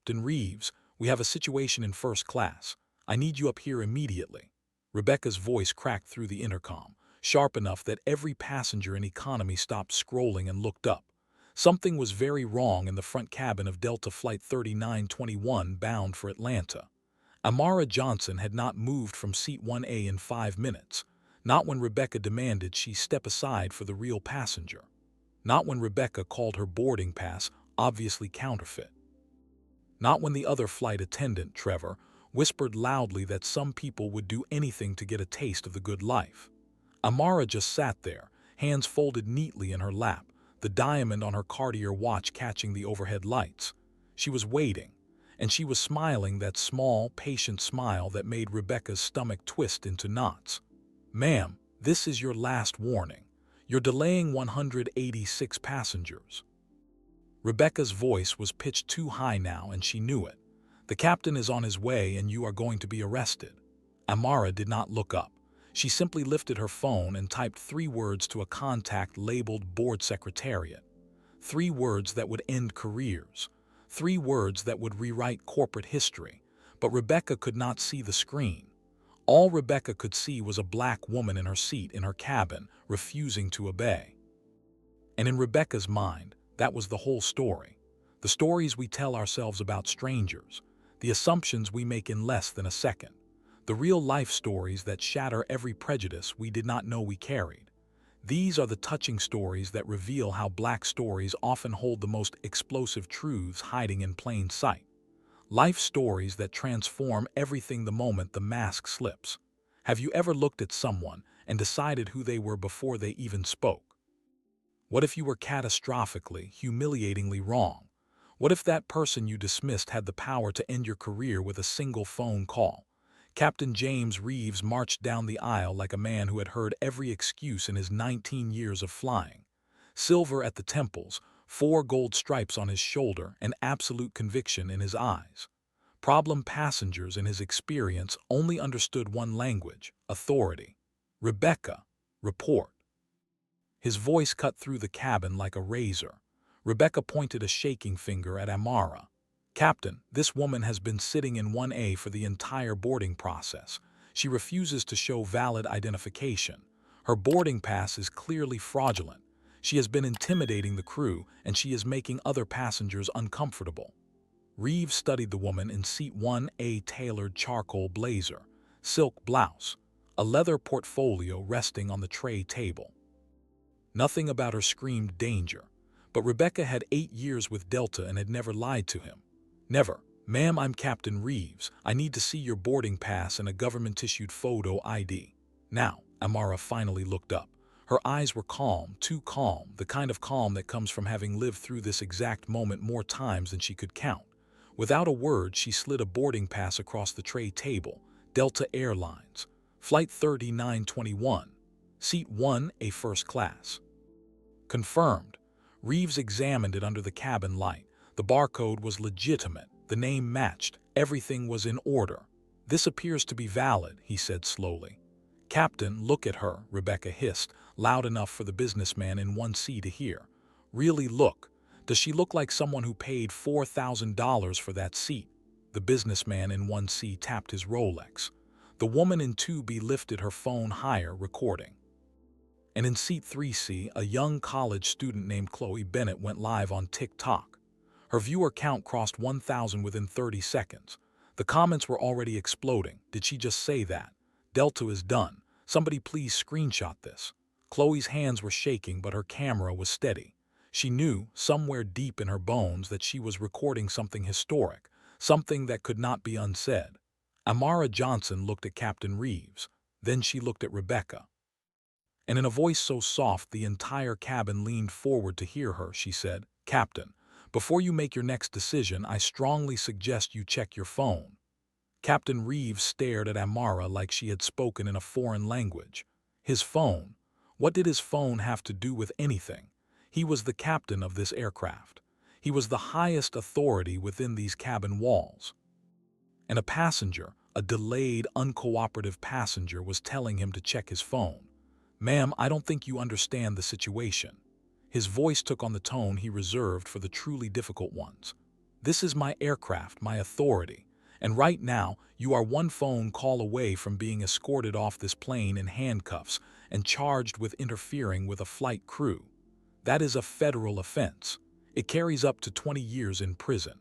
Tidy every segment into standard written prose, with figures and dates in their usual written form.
Captain Reeves, we have a situation in first class. I need you up here immediately. Rebecca's voice cracked through the intercom, sharp enough that every passenger in economy stopped scrolling and looked up. Something was very wrong in the front cabin of Delta Flight 3921 bound for Atlanta. Amara Johnson had not moved from seat 1A in 5 minutes. Not when Rebecca demanded she step aside for the real passenger. Not when Rebecca called her boarding pass obviously counterfeit. Not when the other flight attendant, Trevor, whispered loudly that some people would do anything to get a taste of the good life. Amara just sat there, hands folded neatly in her lap, the diamond on her Cartier watch catching the overhead lights. She was waiting, and she was smiling that small, patient smile that made Rebecca's stomach twist into knots. "Ma'am, this is your last warning. You're delaying 186 passengers." Rebecca's voice was pitched too high now, and she knew it. "The captain is on his way and you are going to be arrested." Amara did not look up. She simply lifted her phone and typed 3 words to a contact labeled Board Secretariat. 3 words that would end careers. 3 words that would rewrite corporate history. But Rebecca could not see the screen. All Rebecca could see was a black woman in her seat in her cabin, refusing to obey. And in Rebecca's mind, that was the whole story. The stories we tell ourselves about strangers. The assumptions we make in less than a second. The real-life stories that shatter every prejudice we did not know we carried. These are the touching stories that reveal how black stories often hold the most explosive truths hiding in plain sight. Life stories that transform everything the moment the mask slips. Have you ever looked at someone and decided who they were before they even spoke? What if you were catastrophically, humiliatingly wrong? What if that person you dismissed had the power to end your career with a single phone call? Captain James Reeves marched down the aisle like a man who had heard every excuse in his 19 years of flying. Silver at the temples, 4 gold stripes on his shoulder, and absolute conviction in his eyes. Problem passengers in his experience only understood one language: authority. "Rebecca, report." His voice cut through the cabin like a razor. Rebecca pointed a shaking finger at Amara. "Captain, this woman has been sitting in 1A for the entire boarding process. She refuses to show valid identification. Her boarding pass is clearly fraudulent. She has been intimidating the crew, and she is making other passengers uncomfortable." Reeves studied the woman in seat 1A, tailored charcoal blazer, silk blouse, a leather portfolio resting on the tray table. Nothing about her screamed danger, but Rebecca had 8 years with Delta and had never lied to him. Never. "Ma'am, I'm Captain Reeves. I need to see your boarding pass and a government-issued photo ID." Now, Amara finally looked up. Her eyes were calm, too calm, the kind of calm that comes from having lived through this exact moment more times than she could count. Without a word, she slid a boarding pass across the tray table. "Delta Airlines, Flight 3921, Seat 1A, First Class." Confirmed. Reeves examined it under the cabin light. The barcode was legitimate, the name matched, everything was in order. "This appears to be valid," he said slowly. "Captain, look at her," Rebecca hissed, loud enough for the businessman in 1C to hear. "Really look. Does she look like someone who paid $4,000 for that seat?" The businessman in 1C tapped his Rolex. The woman in 2B lifted her phone higher, recording. And in seat 3C, a young college student named Chloe Bennett went live on TikTok. Her viewer count crossed 1,000 within 30 seconds. The comments were already exploding. "Did she just say that? Delta is done. Somebody please screenshot this." Chloe's hands were shaking, but her camera was steady. She knew, somewhere deep in her bones, that she was recording something historic, something that could not be unsaid. Amara Johnson looked at Captain Reeves. Then she looked at Rebecca. And in a voice so soft the entire cabin leaned forward to hear her, she said, "Captain, before you make your next decision, I strongly suggest you check your phone." Captain Reeves stared at Amara like she had spoken in a foreign language. His phone? What did his phone have to do with anything? He was the captain of this aircraft. He was the highest authority within these cabin walls. And a passenger, a delayed, uncooperative passenger, was telling him to check his phone. "Ma'am, I don't think you understand the situation." His voice took on the tone he reserved for the truly difficult ones. This is my aircraft, my authority. And right now, you are one phone call away from being escorted off this plane in handcuffs and charged with interfering with a flight crew. That is a federal offense. It carries up to 20 years in prison.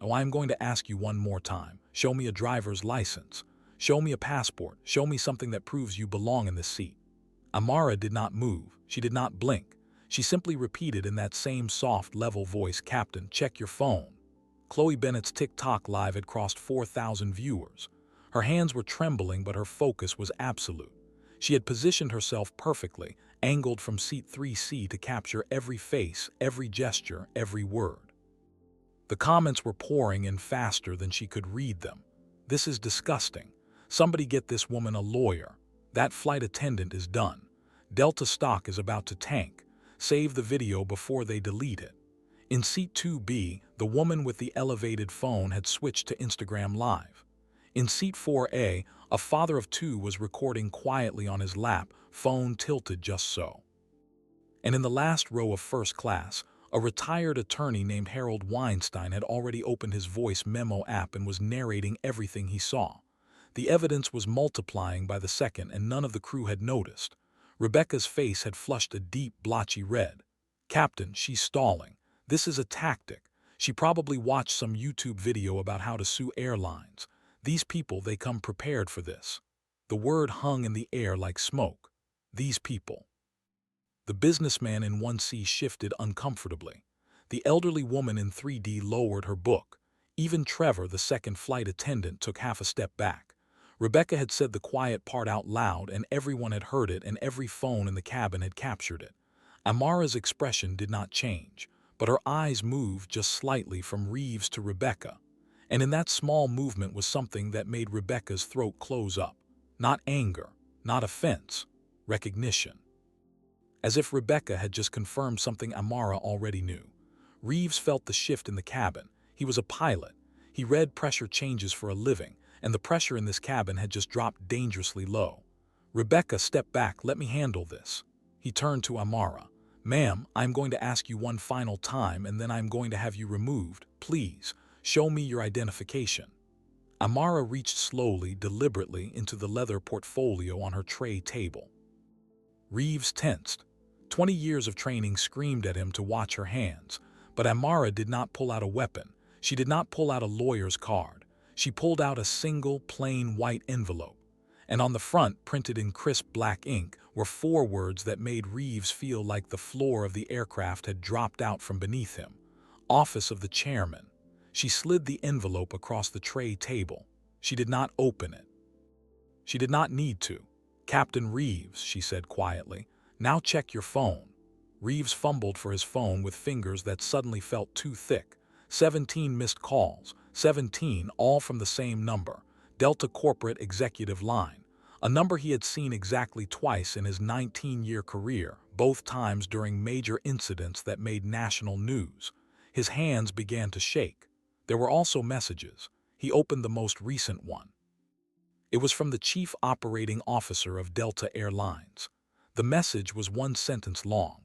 Oh, I'm going to ask you one more time. Show me a driver's license. Show me a passport. Show me something that proves you belong in this seat. Amara did not move. She did not blink. She simply repeated in that same soft, level voice, "Captain, check your phone." Chloe Bennett's TikTok live had crossed 4,000 viewers. Her hands were trembling, but her focus was absolute. She had positioned herself perfectly, angled from seat 3C to capture every face, every gesture, every word. The comments were pouring in faster than she could read them. "This is disgusting. Somebody get this woman a lawyer. That flight attendant is done. Delta stock is about to tank. Save the video before they delete it." In seat 2B, the woman with the elevated phone had switched to Instagram Live. In seat 4A, a father of two was recording quietly on his lap, phone tilted just so. And in the last row of first class, a retired attorney named Harold Weinstein had already opened his voice memo app and was narrating everything he saw. The evidence was multiplying by the second, and none of the crew had noticed. Rebecca's face had flushed a deep, blotchy red. "Captain, she's stalling. This is a tactic. She probably watched some YouTube video about how to sue airlines. These people, they come prepared for this." The word hung in the air like smoke. These people. The businessman in 1C shifted uncomfortably. The elderly woman in 3D lowered her book. Even Trevor, the second flight attendant, took half a step back. Rebecca had said the quiet part out loud, and everyone had heard it, and every phone in the cabin had captured it. Amara's expression did not change, but her eyes moved just slightly from Reeves to Rebecca. And in that small movement was something that made Rebecca's throat close up. Not anger, not offense, recognition. As if Rebecca had just confirmed something Amara already knew. Reeves felt the shift in the cabin. He was a pilot. He read pressure changes for a living, and the pressure in this cabin had just dropped dangerously low. "Rebecca, step back, let me handle this." He turned to Amara. "Ma'am, I'm going to ask you one final time, and then I'm going to have you removed. Please, show me your identification." Amara reached slowly, deliberately, into the leather portfolio on her tray table. Reeves tensed. 20 years of training screamed at him to watch her hands, but Amara did not pull out a weapon. She did not pull out a lawyer's card. She pulled out a single, plain white envelope. And on the front, printed in crisp black ink, were 4 words that made Reeves feel like the floor of the aircraft had dropped out from beneath him. "Office of the Chairman." She slid the envelope across the tray table. She did not open it. She did not need to. "Captain Reeves," she said quietly, "now check your phone." Reeves fumbled for his phone with fingers that suddenly felt too thick. 17 missed calls, 17, all from the same number. Delta Corporate Executive Line. A number he had seen exactly twice in his 19-year career, both times during major incidents that made national news. His hands began to shake. There were also messages. He opened the most recent one. It was from the Chief Operating Officer of Delta Airlines. The message was 1 sentence long.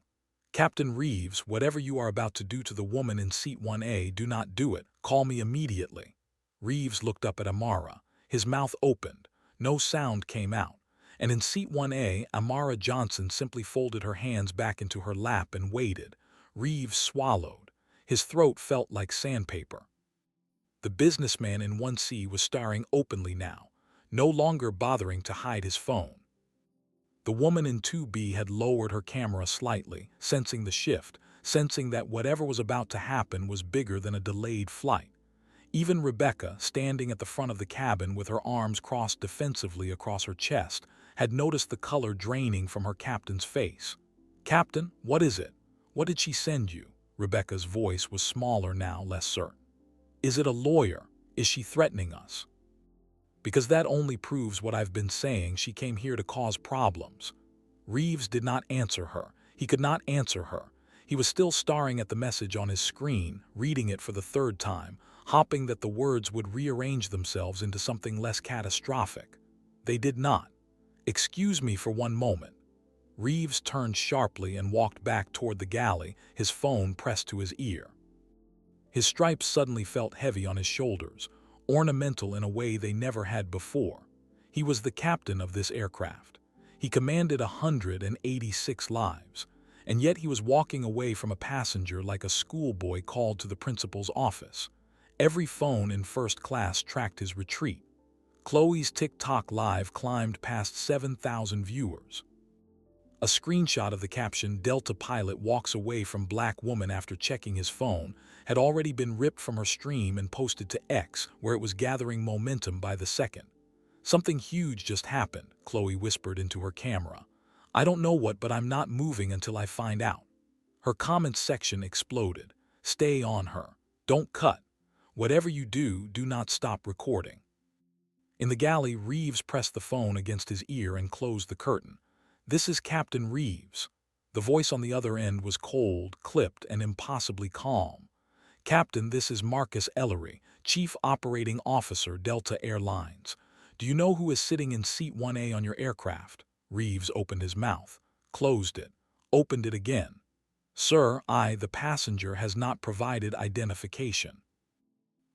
"Captain Reeves, whatever you are about to do to the woman in seat 1A, do not do it. Call me immediately." Reeves looked up at Amara. His mouth opened. No sound came out. And in seat 1A, Amara Johnson simply folded her hands back into her lap and waited. Reeves swallowed. His throat felt like sandpaper. The businessman in 1C was staring openly now, no longer bothering to hide his phone. The woman in 2B had lowered her camera slightly, sensing the shift, sensing that whatever was about to happen was bigger than a delayed flight. Even Rebecca, standing at the front of the cabin with her arms crossed defensively across her chest, had noticed the color draining from her captain's face. "Captain, what is it? What did she send you?" Rebecca's voice was smaller now, less certain. "Is it a lawyer? Is she threatening us? Because that only proves what I've been saying, she came here to cause problems." Reeves did not answer her. He could not answer her. He was still staring at the message on his screen, reading it for the 3rd time, hoping that the words would rearrange themselves into something less catastrophic. They did not. "Excuse me for one moment." Reeves turned sharply and walked back toward the galley, his phone pressed to his ear. His stripes suddenly felt heavy on his shoulders, ornamental in a way they never had before. He was the captain of this aircraft. He commanded 186 lives, and yet he was walking away from a passenger like a schoolboy called to the principal's office. Every phone in first class tracked his retreat. Chloe's TikTok live climbed past 7,000 viewers. A screenshot of the caption, "Delta pilot walks away from black woman after checking his phone," had already been ripped from her stream and posted to X, where it was gathering momentum by the second. "Something huge just happened," Chloe whispered into her camera. "I don't know what, but I'm not moving until I find out." Her comments section exploded. "Stay on her. Don't cut. Whatever you do, do not stop recording." In the galley, Reeves pressed the phone against his ear and closed the curtain. "This is Captain Reeves." The voice on the other end was cold, clipped, and impossibly calm. "Captain, this is Marcus Ellery, Chief Operating Officer, Delta Airlines. Do you know who is sitting in seat 1A on your aircraft?" Reeves opened his mouth, closed it, opened it again. "Sir, the passenger has not provided identification.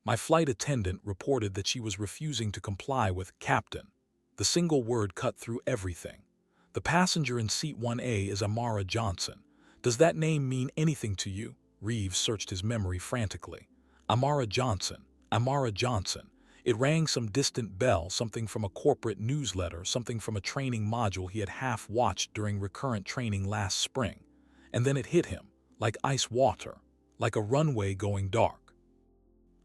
My flight attendant reported that she was refusing to comply with Captain." The single word cut through everything. "The passenger in seat 1A is Amara Johnson. Does that name mean anything to you?" Reeves searched his memory frantically. Amara Johnson. Amara Johnson. It rang some distant bell, something from a corporate newsletter, something from a training module he had half-watched during recurrent training last spring. And then it hit him, like ice water, like a runway going dark.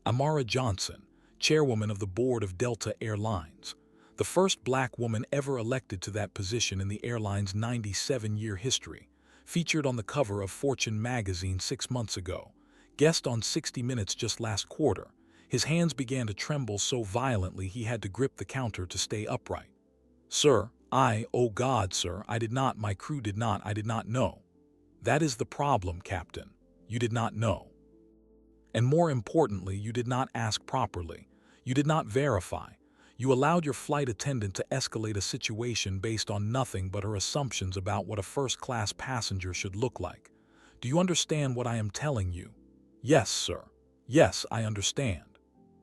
Amara Johnson, chairwoman of the board of Delta Airlines, the first black woman ever elected to that position in the airline's 97-year history, featured on the cover of Fortune magazine 6 months ago, guest on 60 Minutes just last quarter. His hands began to tremble so violently he had to grip the counter to stay upright. "Sir, oh God, sir, my crew did not, I did not know." "That is the problem, Captain. You did not know. And more importantly, you did not ask properly. You did not verify. You allowed your flight attendant to escalate a situation based on nothing but her assumptions about what a first-class passenger should look like. Do you understand what I am telling you?" "Yes, sir. Yes, I understand."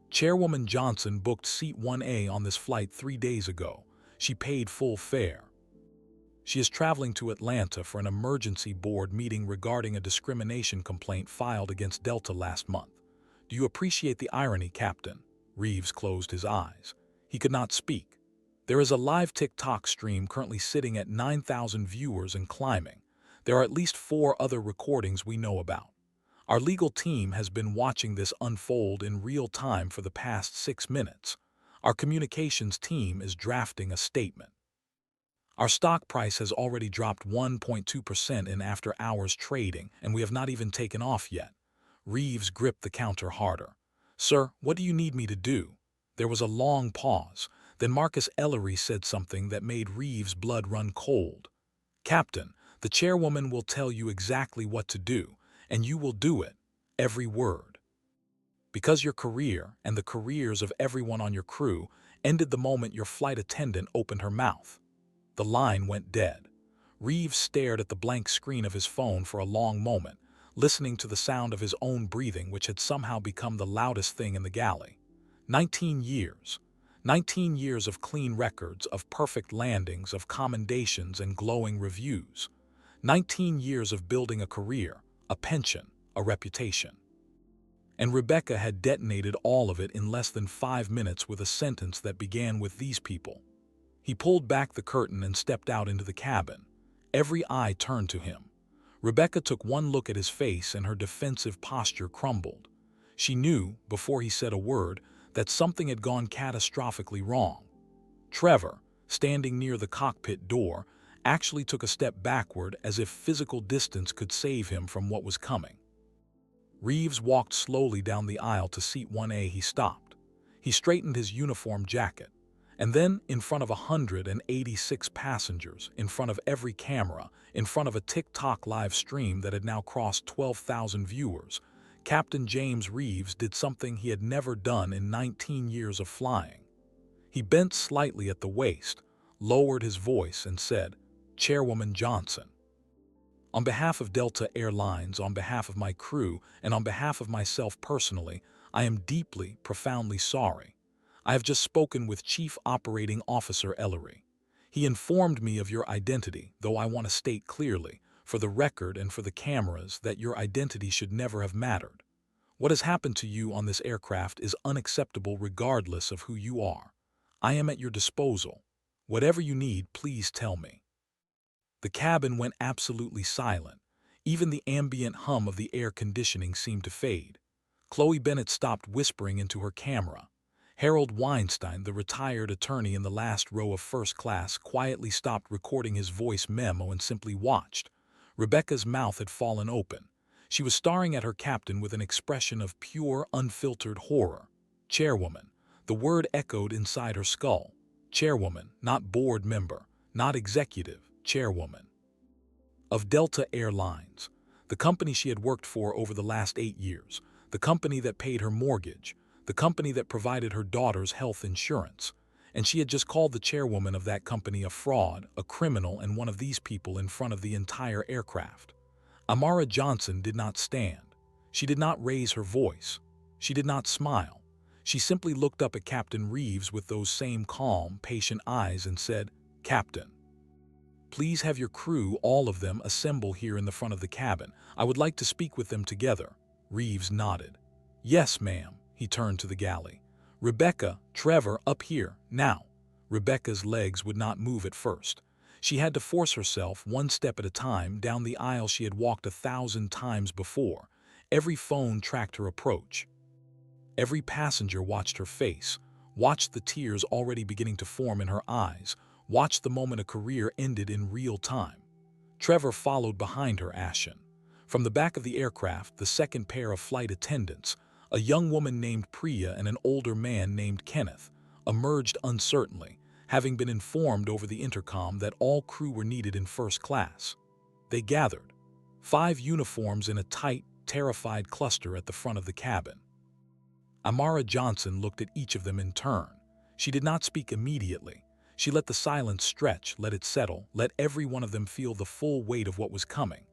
"Chairwoman Johnson booked seat 1A on this flight 3 days ago. She paid full fare. She is traveling to Atlanta for an emergency board meeting regarding a discrimination complaint filed against Delta last month. Do you appreciate the irony, Captain?" Reeves closed his eyes. He could not speak. "There is a live TikTok stream currently sitting at 9,000 viewers and climbing. There are at least 4 other recordings we know about. Our legal team has been watching this unfold in real time for the past 6 minutes. Our communications team is drafting a statement. Our stock price has already dropped 1.2% in after-hours trading, and we have not even taken off yet." Reeves gripped the counter harder. "Sir, what do you need me to do?" There was a long pause. Then Marcus Ellery said something that made Reeves' blood run cold. "Captain, the chairwoman will tell you exactly what to do, and you will do it. Every word. Because your career, and the careers of everyone on your crew, ended the moment your flight attendant opened her mouth." The line went dead. Reeves stared at the blank screen of his phone for a long moment, listening to the sound of his own breathing, which had somehow become the loudest thing in the galley. 19 years. 19 years of clean records, of perfect landings, of commendations and glowing reviews. 19 years of building a career, a pension, a reputation. And Rebecca had detonated all of it in less than 5 minutes with a sentence that began with "these people." He pulled back the curtain and stepped out into the cabin. Every eye turned to him. Rebecca took one look at his face and her defensive posture crumbled. She knew, before he said a word, that something had gone catastrophically wrong. Trevor, standing near the cockpit door, actually took a step backward as if physical distance could save him from what was coming. Reeves walked slowly down the aisle to seat 1A. He stopped. He straightened his uniform jacket. And then, in front of 186 passengers, in front of every camera, in front of a TikTok live stream that had now crossed 12,000 viewers, Captain James Reeves did something he had never done in 19 years of flying. He bent slightly at the waist, lowered his voice, and said, "Chairwoman Johnson." On behalf of Delta Airlines, on behalf of my crew, and on behalf of myself personally, I am deeply, profoundly sorry. I have just spoken with Chief Operating Officer Ellery. He informed me of your identity, though I want to state clearly, for the record and for the cameras, that your identity should never have mattered. What has happened to you on this aircraft is unacceptable regardless of who you are. I am at your disposal. Whatever you need, please tell me. The cabin went absolutely silent. Even the ambient hum of the air conditioning seemed to fade. Chloe Bennett stopped whispering into her camera. Harold Weinstein, the retired attorney in the last row of first class, quietly stopped recording his voice memo and simply watched. Rebecca's mouth had fallen open. She was staring at her captain with an expression of pure, unfiltered horror. Chairwoman. The word echoed inside her skull. Chairwoman, not board member, not executive, chairwoman. Of Delta Airlines, the company she had worked for over the last 8 years, the company that paid her mortgage, the company that provided her daughter's health insurance, and she had just called the chairwoman of that company a fraud, a criminal, and one of these people in front of the entire aircraft. Amara Johnson did not stand. She did not raise her voice. She did not smile. She simply looked up at Captain Reeves with those same calm, patient eyes and said, "Captain, please have your crew, all of them, assemble here in the front of the cabin. I would like to speak with them together." Reeves nodded. "Yes, ma'am." He turned to the galley. "Rebecca, Trevor, up here, now." Rebecca's legs would not move at first. She had to force herself, one step at a time, down the aisle she had walked 1,000 times before. Every phone tracked her approach. Every passenger watched her face, watched the tears already beginning to form in her eyes, watched the moment a career ended in real time. Trevor followed behind her, ashen. From the back of the aircraft, the second pair of flight attendants, a young woman named Priya and an older man named Kenneth, emerged uncertainly, having been informed over the intercom that all crew were needed in first class. They gathered, 5 uniforms in a tight, terrified cluster at the front of the cabin. Amara Johnson looked at each of them in turn. She did not speak immediately. She let the silence stretch, let it settle, let every one of them feel the full weight of what was coming.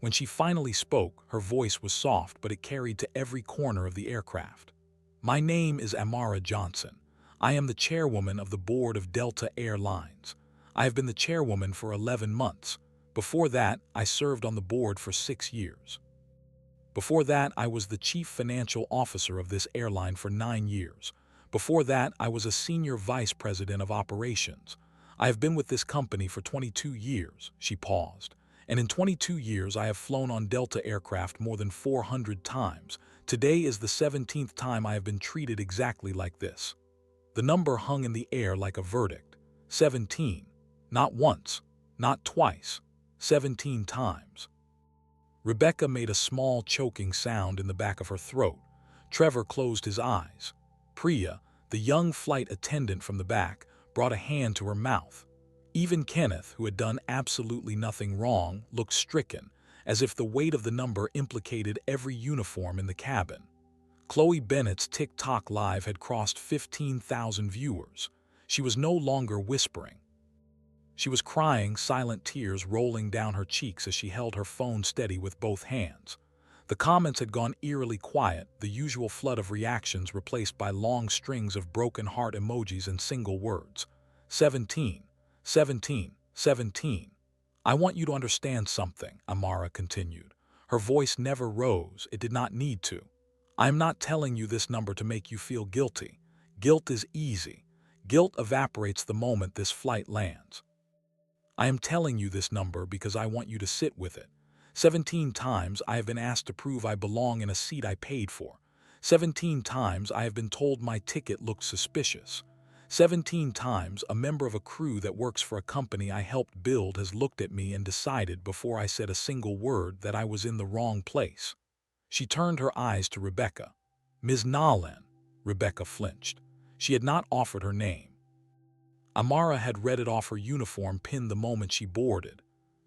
When she finally spoke, her voice was soft, but it carried to every corner of the aircraft. "My name is Amara Johnson. I am the chairwoman of the board of Delta Airlines. I have been the chairwoman for 11 months. Before that, I served on the board for 6 years. Before that, I was the chief financial officer of this airline for 9 years. Before that, I was a senior vice president of operations. I have been with this company for 22 years, she paused. And in 22 years, I have flown on Delta aircraft more than 400 times. Today is the 17th time I have been treated exactly like this." The number hung in the air like a verdict. 17. Not once, not twice, 17 times. Rebecca made a small choking sound in the back of her throat. Trevor closed his eyes. Priya, the young flight attendant from the back, brought a hand to her mouth. Even Kenneth, who had done absolutely nothing wrong, looked stricken, as if the weight of the number implicated every uniform in the cabin. Chloe Bennett's TikTok Live had crossed 15,000 viewers. She was no longer whispering. She was crying, silent tears rolling down her cheeks as she held her phone steady with both hands. The comments had gone eerily quiet, the usual flood of reactions replaced by long strings of broken heart emojis and single words. 17, 17, 17. "I want you to understand something," Amara continued. Her voice never rose, it did not need to. "I am not telling you this number to make you feel guilty. Guilt is easy. Guilt evaporates the moment this flight lands. I am telling you this number because I want you to sit with it. 17 times I have been asked to prove I belong in a seat I paid for. 17 times I have been told my ticket looked suspicious. 17 times a member of a crew that works for a company I helped build has looked at me and decided before I said a single word that I was in the wrong place." She turned her eyes to Rebecca. "Ms. Nolan." Rebecca flinched. She had not offered her name. Amara had read it off her uniform pin the moment she boarded.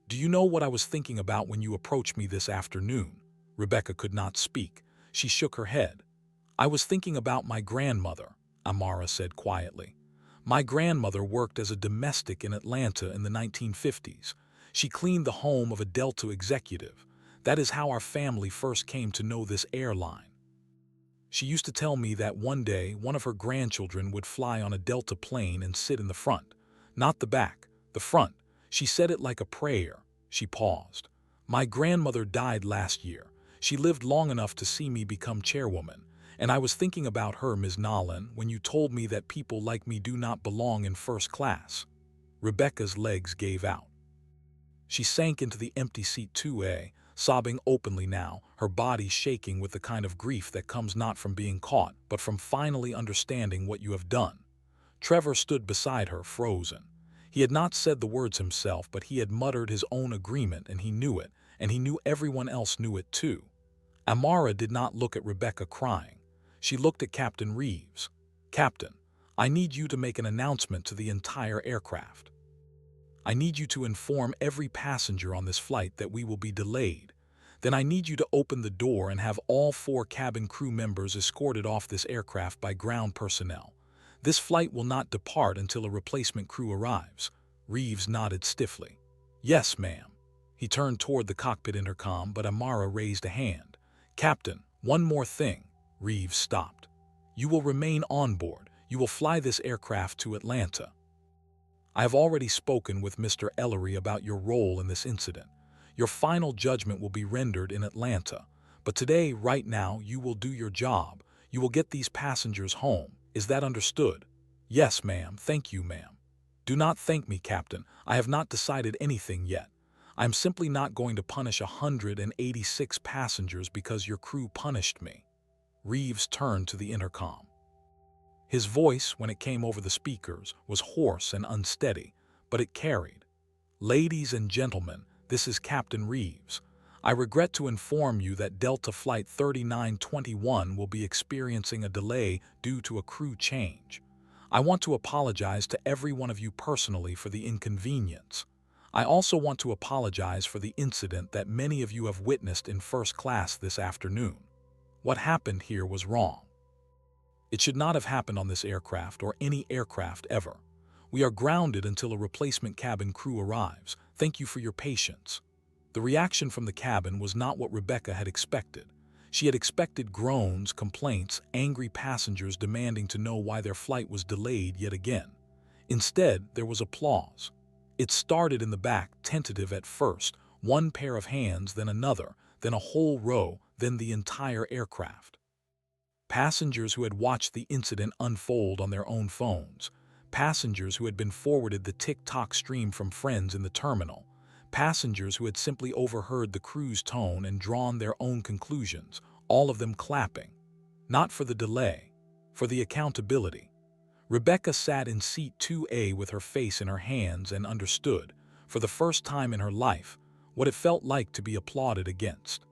"Do you know what I was thinking about when you approached me this afternoon?" Rebecca could not speak. She shook her head. "I was thinking about my grandmother," Amara said quietly. "My grandmother worked as a domestic in Atlanta in the 1950s. She cleaned the home of a Delta executive. That is how our family first came to know this airline. She used to tell me that one day one of her grandchildren would fly on a Delta plane and sit in the front. Not the back, the front. She said it like a prayer. She paused. My grandmother died last year. She lived long enough to see me become chairwoman. And I was thinking about her, Ms. Nolan, when you told me that people like me do not belong in first class. Rebecca's legs gave out. She sank into the empty seat 2A, sobbing openly now, her body shaking with the kind of grief that comes not from being caught, but from finally understanding what you have done. Trevor stood beside her, frozen. He had not said the words himself, but he had muttered his own agreement, and he knew it, and he knew everyone else knew it too. Amara did not look at Rebecca crying. She looked at Captain Reeves. Captain, I need you to make an announcement to the entire aircraft. I need you to inform every passenger on this flight that we will be delayed. Then I need you to open the door and have all 4 cabin crew members escorted off this aircraft by ground personnel. This flight will not depart until a replacement crew arrives. Reeves nodded stiffly. Yes, ma'am. He turned toward the cockpit intercom, but Amara raised a hand. Captain, one more thing. Reeves stopped. You will remain on board. You will fly this aircraft to Atlanta. I have already spoken with Mr. Ellery about your role in this incident. Your final judgment will be rendered in Atlanta. But today, right now, you will do your job. You will get these passengers home. Is that understood? Yes, ma'am. Thank you, ma'am. Do not thank me, Captain. I have not decided anything yet. I am simply not going to punish 186 passengers because your crew punished me. Reeves turned to the intercom. His voice, when it came over the speakers, was hoarse and unsteady, but it carried. Ladies and gentlemen, this is Captain Reeves. I regret to inform you that Delta Flight 3921 will be experiencing a delay due to a crew change. I want to apologize to every one of you personally for the inconvenience. I also want to apologize for the incident that many of you have witnessed in first class this afternoon. What happened here was wrong. It should not have happened on this aircraft or any aircraft ever. We are grounded until a replacement cabin crew arrives. Thank you for your patience. The reaction from the cabin was not what Rebecca had expected. She had expected groans, complaints, angry passengers demanding to know why their flight was delayed yet again. Instead, there was applause. It started in the back, tentative at first, one pair of hands, then another, then a whole row, then the entire aircraft. Passengers who had watched the incident unfold on their own phones, passengers who had been forwarded the TikTok stream from friends in the terminal, passengers who had simply overheard the crew's tone and drawn their own conclusions, all of them clapping. Not for the delay, for the accountability. Rebecca sat in seat 2A with her face in her hands and understood, for the first time in her life, what it felt like to be applauded against.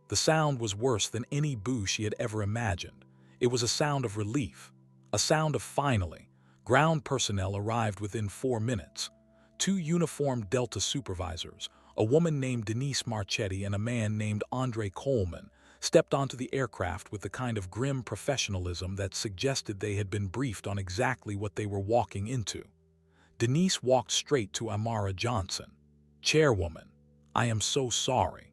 The sound was worse than any boo she had ever imagined. It was a sound of relief, a sound of finally. Ground personnel arrived within 4 minutes. 2 uniformed Delta supervisors, a woman named Denise Marchetti and a man named Andre Coleman, stepped onto the aircraft with the kind of grim professionalism that suggested they had been briefed on exactly what they were walking into. Denise walked straight to Amara Johnson. Chairwoman, I am so sorry.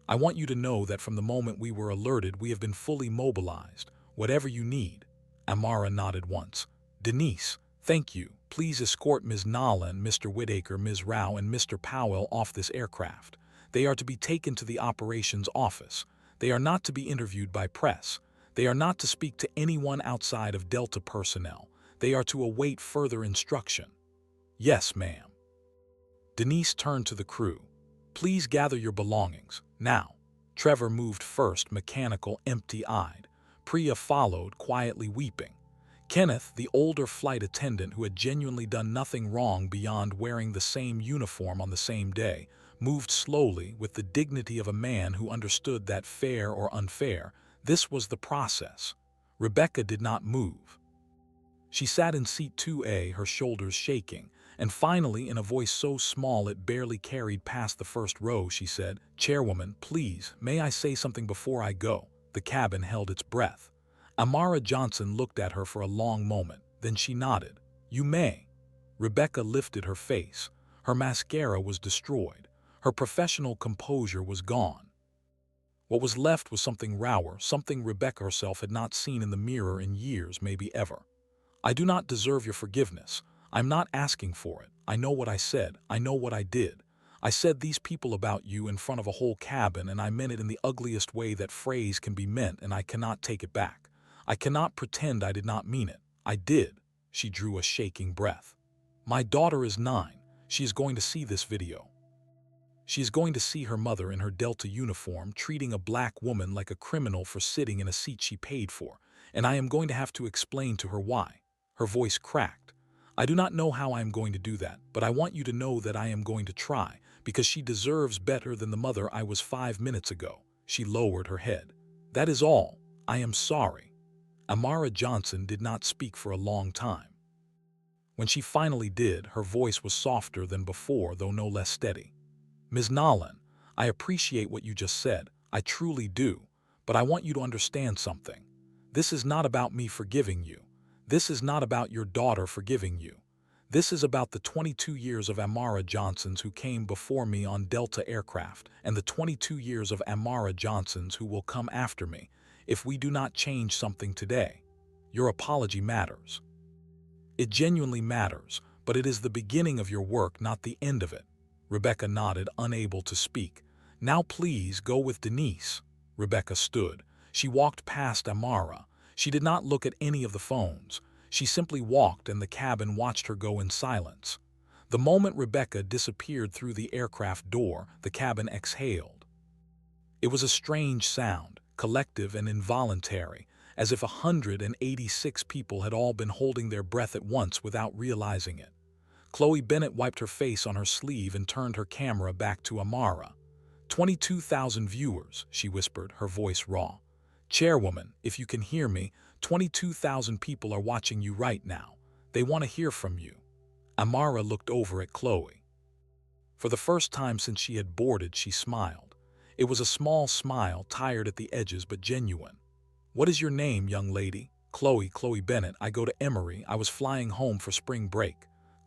I want you to know that from the moment we were alerted, we have been fully mobilized. Whatever you need. Amara nodded once. Denise, thank you. Please escort Ms. Nolan, Mr. Whitaker, Ms. Rao, and Mr. Powell off this aircraft. They are to be taken to the operations office. They are not to be interviewed by press. They are not to speak to anyone outside of Delta personnel. They are to await further instruction. Yes, ma'am. Denise turned to the crew. Please gather your belongings, now. Trevor moved first, mechanical, empty-eyed. Priya followed, quietly weeping. Kenneth, the older flight attendant who had genuinely done nothing wrong beyond wearing the same uniform on the same day, moved slowly with the dignity of a man who understood that fair or unfair, this was the process. Rebecca did not move. She sat in seat 2A, her shoulders shaking, and finally, in a voice so small it barely carried past the first row, she said, Chairwoman, please, may I say something before I go? The cabin held its breath. Amara Johnson looked at her for a long moment, then she nodded. You may. Rebecca lifted her face. Her mascara was destroyed. Her professional composure was gone. What was left was something rawer, something Rebecca herself had not seen in the mirror in years, maybe ever. I do not deserve your forgiveness. I'm not asking for it. I know what I said. I know what I did. I said these people about you in front of a whole cabin, and I meant it in the ugliest way that phrase can be meant, and I cannot take it back. I cannot pretend I did not mean it. I did. She drew a shaking breath. My daughter is 9. She is going to see this video. She is going to see her mother in her Delta uniform treating a black woman like a criminal for sitting in a seat she paid for, and I am going to have to explain to her why. Her voice cracked. I do not know how I am going to do that, but I want you to know that I am going to try, because she deserves better than the mother I was 5 minutes ago. She lowered her head. That is all. I am sorry. Amara Johnson did not speak for a long time. When she finally did, her voice was softer than before, though no less steady. Ms. Nolan, I appreciate what you just said. I truly do. But I want you to understand something. This is not about me forgiving you. This is not about your daughter forgiving you. This is about the 22 years of Amara Johnsons who came before me on Delta aircraft, and the 22 years of Amara Johnsons who will come after me if we do not change something today. Your apology matters. It genuinely matters, but it is the beginning of your work, not the end of it. Rebecca nodded, unable to speak. Now please go with Denise. Rebecca stood. She walked past Amara. She did not look at any of the phones. She simply walked, and the cabin watched her go in silence. The moment Rebecca disappeared through the aircraft door, the cabin exhaled. It was a strange sound, collective and involuntary, as if 186 people had all been holding their breath at once without realizing it. Chloe Bennett wiped her face on her sleeve and turned her camera back to Amara. 22,000 viewers, she whispered, her voice raw. Chairwoman, if you can hear me, 22,000 people are watching you right now. They want to hear from you. Amara looked over at Chloe. For the first time since she had boarded, she smiled. It was a small smile, tired at the edges but genuine. What is your name, young lady? Chloe Bennett. I go to Emory. I was flying home for spring break.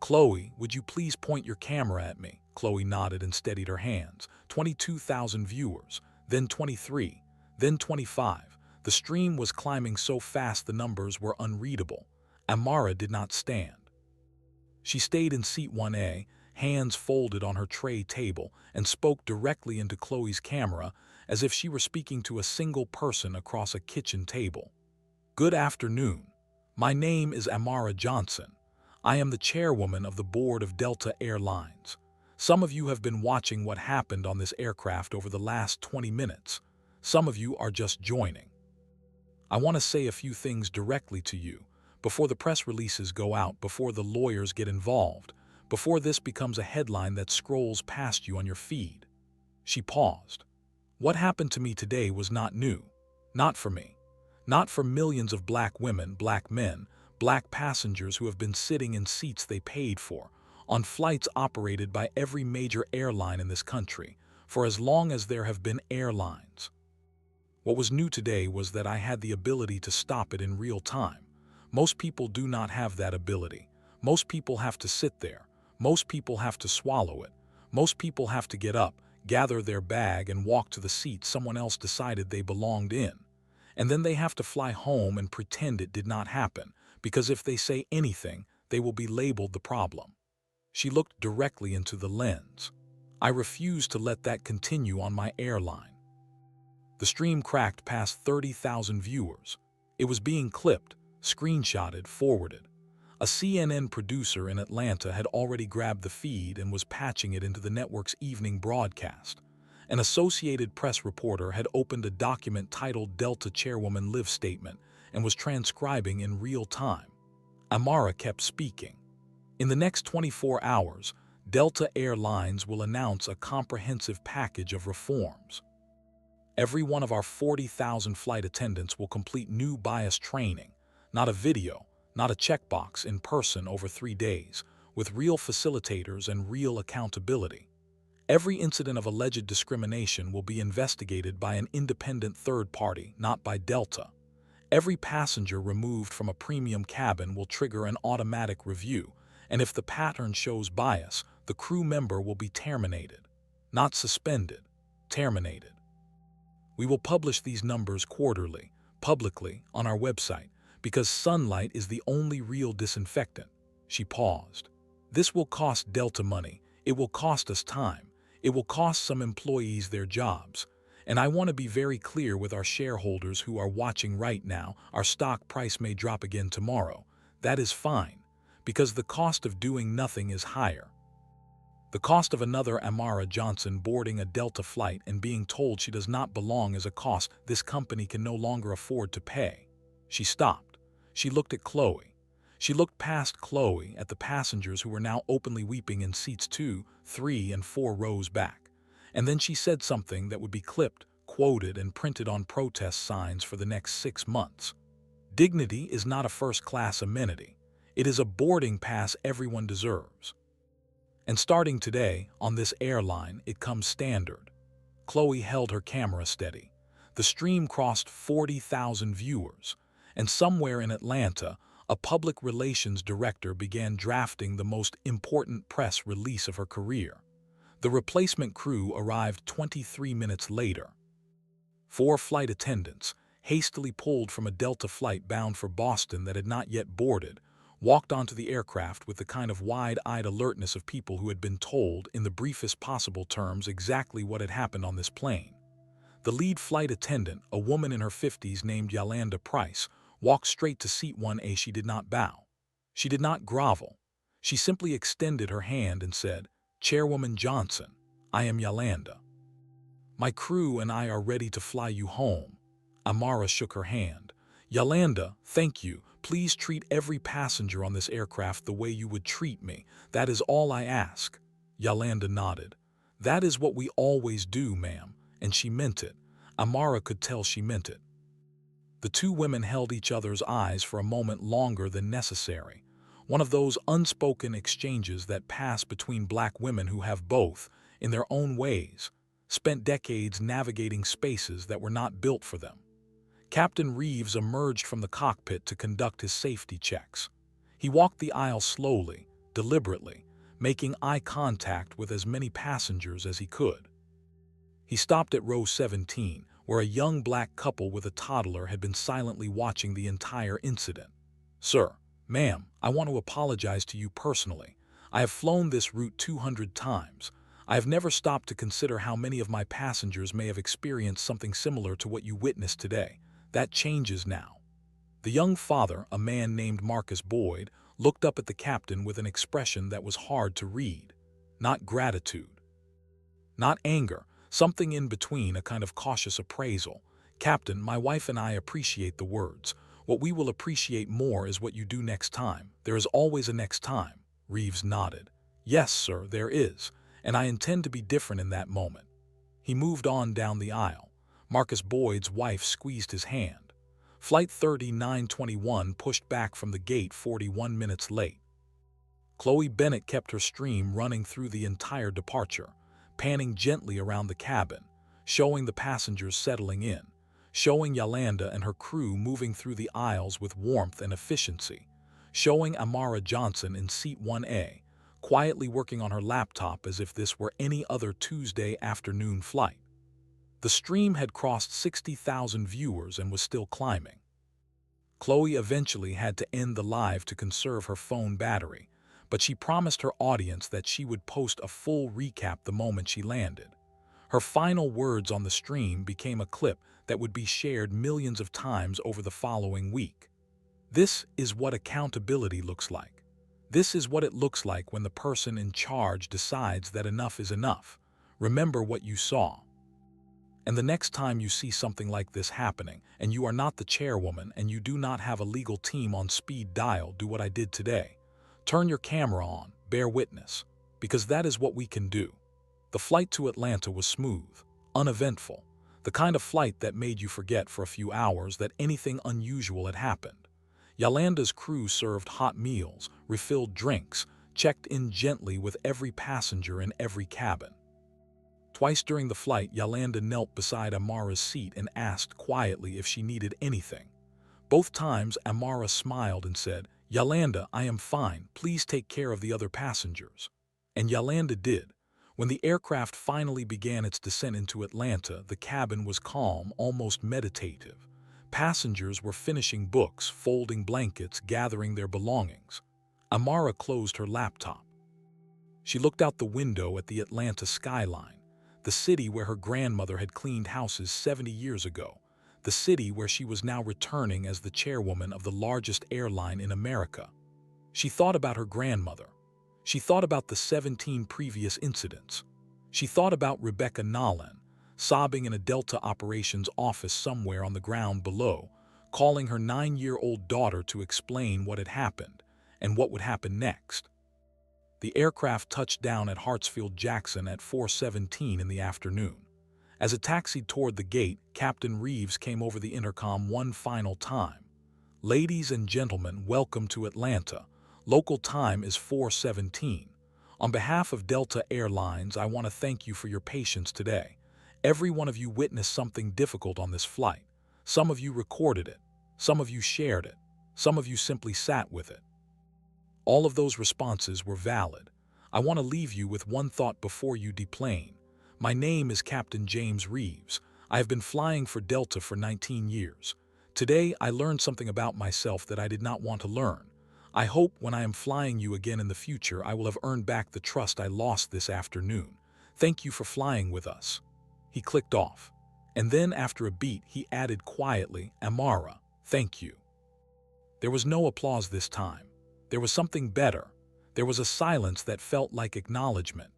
Chloe, would you please point your camera at me? Chloe nodded and steadied her hands. 22,000 viewers, then 23, then 25. The stream was climbing so fast the numbers were unreadable. Amara did not stand. She stayed in seat 1A, hands folded on her tray table, and spoke directly into Chloe's camera as if she were speaking to a single person across a kitchen table. Good afternoon. My name is Amara Johnson. I am the chairwoman of the board of Delta Airlines. Some of you have been watching what happened on this aircraft over the last 20 minutes. Some of you are just joining. I want to say a few things directly to you, before the press releases go out, before the lawyers get involved, before this becomes a headline that scrolls past you on your feed. She paused. What happened to me today was not new. Not for me. Not for millions of black women, black men, black passengers who have been sitting in seats they paid for, on flights operated by every major airline in this country, for as long as there have been airlines. What was new today was that I had the ability to stop it in real time. Most people do not have that ability. Most people have to sit there. Most people have to swallow it. Most people have to get up, gather their bag, and walk to the seat someone else decided they belonged in. And then they have to fly home and pretend it did not happen, because if they say anything, they will be labeled the problem. She looked directly into the lens. I refuse to let that continue on my airline. The stream cracked past 30,000 viewers. It was being clipped, screenshotted, forwarded. A CNN producer in Atlanta had already grabbed the feed and was patching it into the network's evening broadcast. An Associated Press reporter had opened a document titled Delta Chairwoman Live Statement and was transcribing in real time. Amara kept speaking. In the next 24 hours, Delta Airlines will announce a comprehensive package of reforms. Every one of our 40,000 flight attendants will complete new bias training, not a video, not a checkbox, in person over 3 days, with real facilitators and real accountability. Every incident of alleged discrimination will be investigated by an independent third party, not by Delta. Every passenger removed from a premium cabin will trigger an automatic review, and if the pattern shows bias, the crew member will be terminated. Not suspended, terminated. We will publish these numbers quarterly, publicly, on our website, because sunlight is the only real disinfectant. She paused. This will cost Delta money. It will cost us time. It will cost some employees their jobs. And I want to be very clear with our shareholders who are watching right now. Our stock price may drop again tomorrow. That is fine, because the cost of doing nothing is higher. The cost of another Amara Johnson boarding a Delta flight and being told she does not belong is a cost this company can no longer afford to pay. She stopped. She looked at Chloe. She looked past Chloe at the passengers who were now openly weeping in seats 2, 3, and 4 rows back. And then she said something that would be clipped, quoted, and printed on protest signs for the next 6 months. Dignity is not a first-class amenity. It is a boarding pass everyone deserves. And starting today, on this airline, it comes standard. Chloe held her camera steady. The stream crossed 40,000 viewers, and somewhere in Atlanta, a public relations director began drafting the most important press release of her career. The replacement crew arrived 23 minutes later. 4 flight attendants, hastily pulled from a Delta flight bound for Boston that had not yet boarded, walked onto the aircraft with the kind of wide-eyed alertness of people who had been told in the briefest possible terms exactly what had happened on this plane. The lead flight attendant, a woman in her 50s named Yolanda Price, walked straight to seat 1A. She did not bow. She did not grovel. She simply extended her hand and said, "Chairwoman Johnson, I am Yolanda. My crew and I are ready to fly you home." Amara shook her hand. "Yolanda, thank you. Please treat every passenger on this aircraft the way you would treat me. That is all I ask." Yolanda nodded. "That is what we always do, ma'am." And she meant it. Amara could tell she meant it. The two women held each other's eyes for a moment longer than necessary. One of those unspoken exchanges that pass between black women who have both, in their own ways, spent decades navigating spaces that were not built for them. Captain Reeves emerged from the cockpit to conduct his safety checks. He walked the aisle slowly, deliberately, making eye contact with as many passengers as he could. He stopped at row 17, where a young black couple with a toddler had been silently watching the entire incident. "Sir, ma'am, I want to apologize to you personally. I have flown this route 200 times. I have never stopped to consider how many of my passengers may have experienced something similar to what you witnessed today. That changes now." The young father, a man named Marcus Boyd, looked up at the captain with an expression that was hard to read. Not gratitude. Not anger. Something in between, a kind of cautious appraisal. "Captain, my wife and I appreciate the words. What we will appreciate more is what you do next time. There is always a next time." Reeves nodded. "Yes, sir, there is, and I intend to be different in that moment." He moved on down the aisle. Marcus Boyd's wife squeezed his hand. Flight 3921 pushed back from the gate 41 minutes late. Chloe Bennett kept her stream running through the entire departure, panning gently around the cabin, showing the passengers settling in, showing Yolanda and her crew moving through the aisles with warmth and efficiency, showing Amara Johnson in seat 1A, quietly working on her laptop as if this were any other Tuesday afternoon flight. The stream had crossed 60,000 viewers and was still climbing. Chloe eventually had to end the live to conserve her phone battery, but she promised her audience that she would post a full recap the moment she landed. Her final words on the stream became a clip that would be shared millions of times over the following week. "This is what accountability looks like. This is what it looks like when the person in charge decides that enough is enough. Remember what you saw. And the next time you see something like this happening, and you are not the chairwoman and you do not have a legal team on speed dial, do what I did today. Turn your camera on, bear witness, because that is what we can do." The flight to Atlanta was smooth, uneventful, the kind of flight that made you forget for a few hours that anything unusual had happened. Yolanda's crew served hot meals, refilled drinks, checked in gently with every passenger in every cabin. Twice during the flight, Yolanda knelt beside Amara's seat and asked quietly if she needed anything. Both times, Amara smiled and said, "Yolanda, I am fine. Please take care of the other passengers." And Yolanda did. When the aircraft finally began its descent into Atlanta, the cabin was calm, almost meditative. Passengers were finishing books, folding blankets, gathering their belongings. Amara closed her laptop. She looked out the window at the Atlanta skyline, the city where her grandmother had cleaned houses 70 years ago, the city where she was now returning as the chairwoman of the largest airline in America. She thought about her grandmother. She thought about the 17 previous incidents. She thought about Rebecca Nolan, sobbing in a Delta operations office somewhere on the ground below, calling her 9-year-old daughter to explain what had happened and what would happen next. The aircraft touched down at Hartsfield-Jackson at 4:17 in the afternoon. As it taxied toward the gate, Captain Reeves came over the intercom one final time. "Ladies and gentlemen, welcome to Atlanta. Local time is 4:17. On behalf of Delta Airlines, I want to thank you for your patience today. Every one of you witnessed something difficult on this flight. Some of you recorded it. Some of you shared it. Some of you simply sat with it. All of those responses were valid. I want to leave you with one thought before you deplane. My name is Captain James Reeves. I have been flying for Delta for 19 years. Today, I learned something about myself that I did not want to learn. I hope when I am flying you again in the future, I will have earned back the trust I lost this afternoon. Thank you for flying with us." He clicked off. And then, after a beat, he added quietly, "Amara, thank you." There was no applause this time. There was something better. There was a silence that felt like acknowledgement.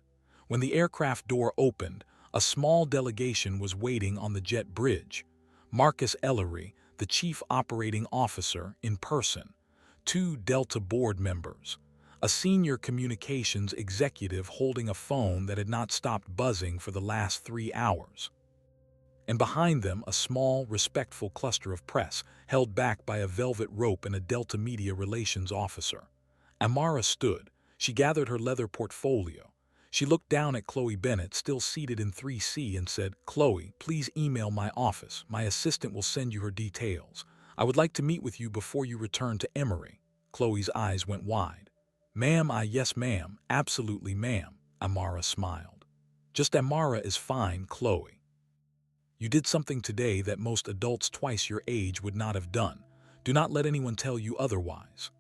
When the aircraft door opened, a small delegation was waiting on the jet bridge. Marcus Ellery, the chief operating officer, in person. 2 Delta board members. A senior communications executive holding a phone that had not stopped buzzing for the last 3 hours. And behind them, a small, respectful cluster of press, held back by a velvet rope and a Delta media relations officer. Amara stood. She gathered her leather portfolio. She looked down at Chloe Bennett, still seated in 3C, and said, "Chloe, please email my office. My assistant will send you her details. I would like to meet with you before you return to Emory." Chloe's eyes went wide. "Ma'am, yes ma'am, absolutely ma'am," Amara smiled. "Just Amara is fine, Chloe. You did something today that most adults twice your age would not have done. Do not let anyone tell you otherwise."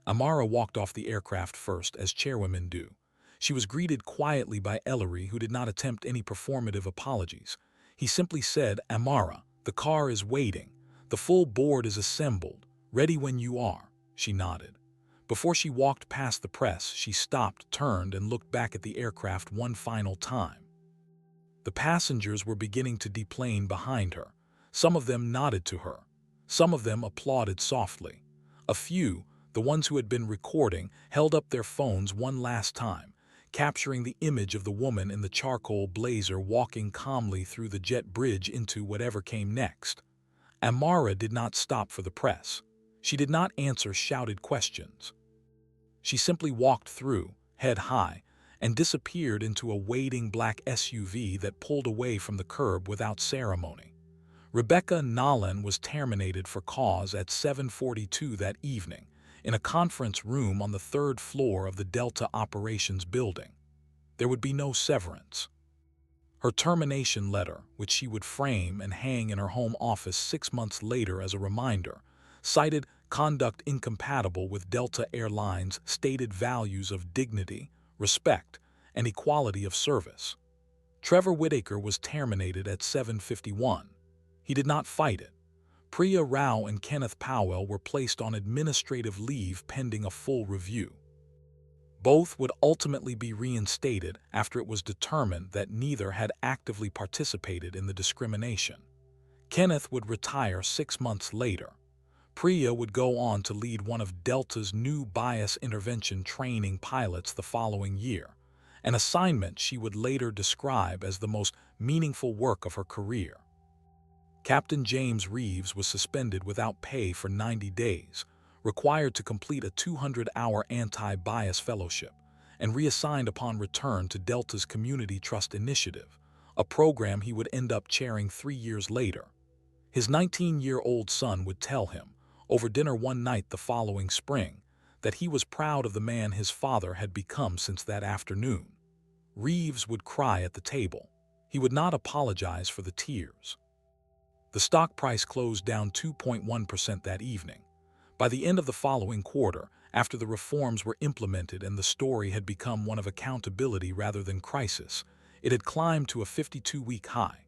Amara walked off the aircraft first, as chairwomen do. She was greeted quietly by Ellery, who did not attempt any performative apologies. He simply said, "Amara, the car is waiting. The full board is assembled. Ready when you are." She nodded. Before she walked past the press, she stopped, turned, and looked back at the aircraft one final time. The passengers were beginning to deplane behind her. Some of them nodded to her. Some of them applauded softly. A few, the ones who had been recording, held up their phones one last time, capturing the image of the woman in the charcoal blazer walking calmly through the jet bridge into whatever came next. Amara did not stop for the press. She did not answer shouted questions. She simply walked through, head high, and disappeared into a waiting black SUV that pulled away from the curb without ceremony. Rebecca Nolan was terminated for cause at 7:42 that evening, in a conference room on the 3rd floor of the Delta Operations Building. There would be no severance. Her termination letter, which she would frame and hang in her home office 6 months later as a reminder, cited conduct incompatible with Delta Airlines' stated values of dignity, respect, and equality of service. Trevor Whitaker was terminated at 7:51. He did not fight it. Priya Rao and Kenneth Powell were placed on administrative leave pending a full review. Both would ultimately be reinstated after it was determined that neither had actively participated in the discrimination. Kenneth would retire 6 months later. Priya would go on to lead one of Delta's new bias intervention training pilots the following year, an assignment she would later describe as the most meaningful work of her career. Captain James Reeves was suspended without pay for 90 days, required to complete a 200-hour anti-bias fellowship, and reassigned upon return to Delta's Community Trust Initiative, a program he would end up chairing 3 years later. His 19-year-old son would tell him, over dinner one night the following spring, that he was proud of the man his father had become since that afternoon. Reeves would cry at the table. He would not apologize for the tears. The stock price closed down 2.1% that evening. By the end of the following quarter, after the reforms were implemented and the story had become one of accountability rather than crisis, it had climbed to a 52-week high.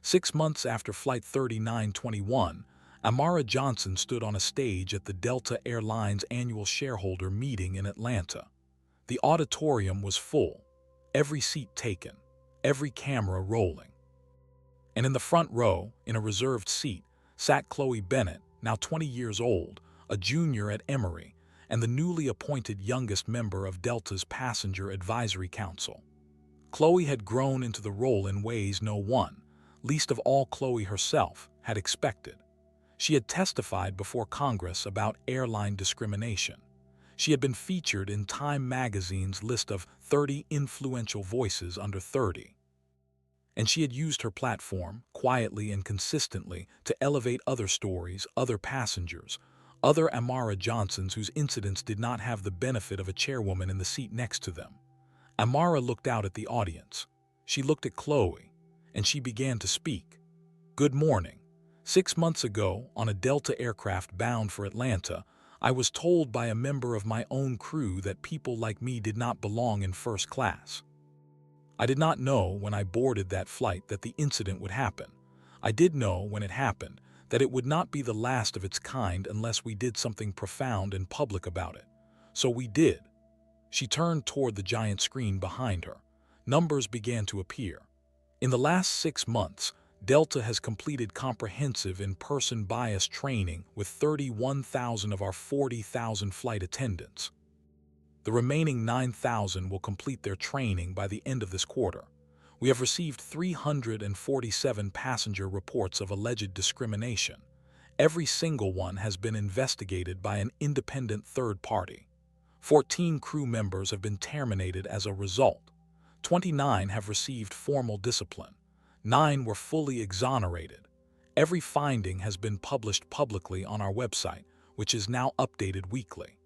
6 months after Flight 3921, Amara Johnson stood on a stage at the Delta Air Lines annual shareholder meeting in Atlanta. The auditorium was full, every seat taken, every camera rolling. And in the front row, in a reserved seat, sat Chloe Bennett, now 20 years old, a junior at Emory, and the newly appointed youngest member of Delta's Passenger Advisory Council. Chloe had grown into the role in ways no one, least of all Chloe herself, had expected. She had testified before Congress about airline discrimination. She had been featured in Time magazine's list of 30 influential voices under 30. And she had used her platform, quietly and consistently, to elevate other stories, other passengers, other Amara Johnsons whose incidents did not have the benefit of a chairwoman in the seat next to them. Amara looked out at the audience. She looked at Chloe, and she began to speak. "Good morning. 6 months ago, on a Delta aircraft bound for Atlanta, I was told by a member of my own crew that people like me did not belong in first class. I did not know when I boarded that flight that the incident would happen. I did know when it happened that it would not be the last of its kind unless we did something profound and public about it. So we did." She turned toward the giant screen behind her. Numbers began to appear. In the last 6 months, Delta has completed comprehensive in-person bias training with 31,000 of our 40,000 flight attendants. The remaining 9,000 will complete their training by the end of this quarter. We have received 347 passenger reports of alleged discrimination. Every single one has been investigated by an independent third party. 14 crew members have been terminated as a result. 29 have received formal discipline. 9 were fully exonerated. Every finding has been published publicly on our website, which is now updated weekly.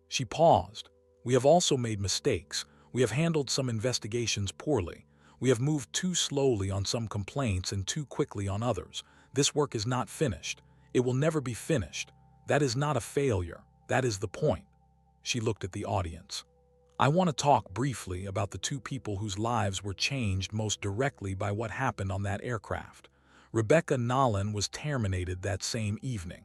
She paused. "We have also made mistakes. We have handled some investigations poorly. We have moved too slowly on some complaints and too quickly on others. This work is not finished. It will never be finished. That is not a failure. That is the point." She looked at the audience. "I want to talk briefly about the 2 people whose lives were changed most directly by what happened on that aircraft. Rebecca Nolan was terminated that same evening.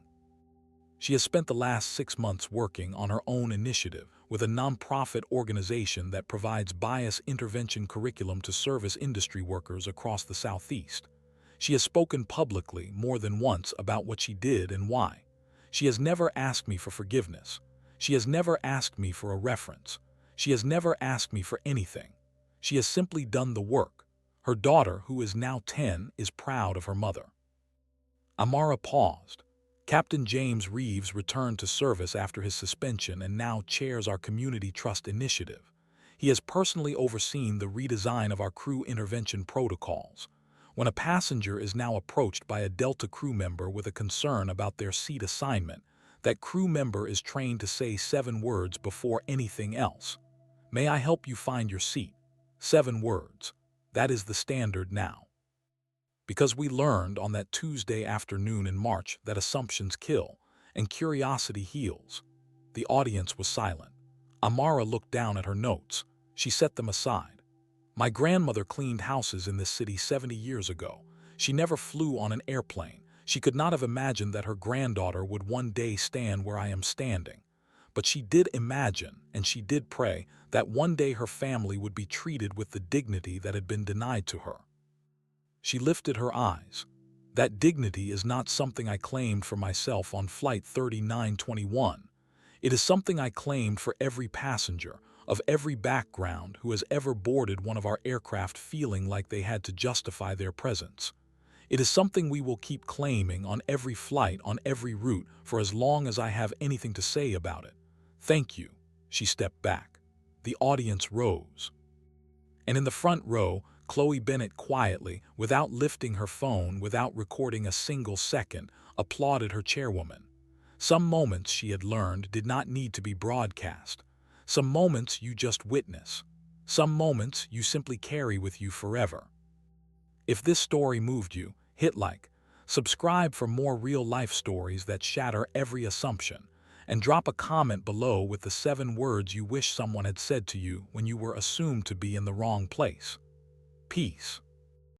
She has spent the last 6 months working on her own initiative with a nonprofit organization that provides bias intervention curriculum to service industry workers across the Southeast. She has spoken publicly more than once about what she did and why. She has never asked me for forgiveness. She has never asked me for a reference. She has never asked me for anything. She has simply done the work. Her daughter, who is now 10, is proud of her mother." Amara paused. "Captain James Reeves returned to service after his suspension and now chairs our Community Trust Initiative. He has personally overseen the redesign of our crew intervention protocols. When a passenger is now approached by a Delta crew member with a concern about their seat assignment, that crew member is trained to say 7 words before anything else. 'May I help you find your seat?' 7 words. That is the standard now. Because we learned on that Tuesday afternoon in March that assumptions kill and curiosity heals." The audience was silent. Amara looked down at her notes. She set them aside. "My grandmother cleaned houses in this city 70 years ago. She never flew on an airplane. She could not have imagined that her granddaughter would one day stand where I am standing. But she did imagine, and she did pray, that one day her family would be treated with the dignity that had been denied to her." She lifted her eyes. "That dignity is not something I claimed for myself on Flight 3921. It is something I claimed for every passenger, of every background, who has ever boarded one of our aircraft feeling like they had to justify their presence. It is something we will keep claiming on every flight, on every route, for as long as I have anything to say about it. Thank you." She stepped back. The audience rose. And in the front row, Chloe Bennett quietly, without lifting her phone, without recording a single second, applauded her chairwoman. Some moments, she had learned, did not need to be broadcast. Some moments you just witness. Some moments you simply carry with you forever. If this story moved you, hit like, subscribe for more real-life stories that shatter every assumption, and drop a comment below with the 7 words you wish someone had said to you when you were assumed to be in the wrong place. Peace.